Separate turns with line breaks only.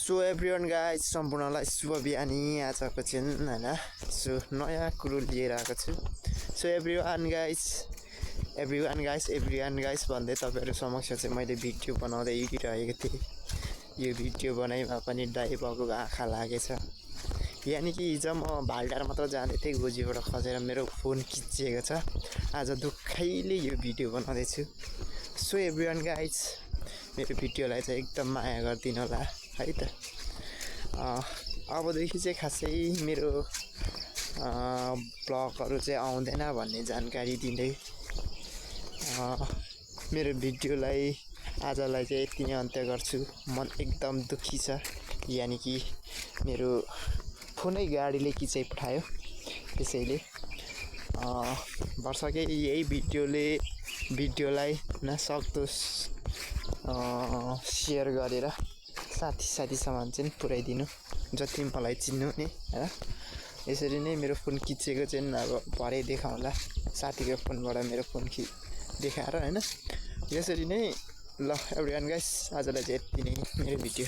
So everyone guys सम्पूर्णलाई शुभ बिहानी आजको चाहिँ होइन सो नयाँ कुरो लिएर आएको छु। सो एभ्रिवान गाइस भन्दै तपाईँहरू समक्ष चाहिँ मैले भिडियो बनाउँदै हिँडिरहेको थिएँ। यो भिडियो बनाइमा पनि दाइ बाबुको आँखा लागेछ। यानि कि हिजो म भालडार मात्र जाँदै थिएँ, गोजीबाट खसेर मेरो फोन खिचिएको छ। आज दुःखैले यो भिडियो बनाउँदैछु। सो एभ्रिवान गाइज मेरो भिडियोलाई चाहिँ एकदम माया गरिदिनु होला है त। अबदेखि चाहिँ खासै मेरो ब्लगहरू चाहिँ आउँदैन भन्ने जानकारी दिँदै मेरो भिडियोलाई आजलाई चाहिँ यति नै अन्त्य गर्छु। मन एकदम दुःखी छ, यानि कि मेरो फोनै गाडीले खिचाइपठायो। त्यसैले वर्षकै यही भिडियोलाई नसक्दो सेयर गरेर साथीसम्म चाहिँ पुऱ्याइदिनु, जति मलाई चिन्नुहुने होइन। यसरी नै मेरो फोन खिचेको चाहिँ अब भरे देखाउँला, साथीको फोनबाट मेरो फोन देखाएर होइन। यसरी नै ल एभ्रिवान गाइस, आजलाई चाहिँ यति नै मेरो भिडियो।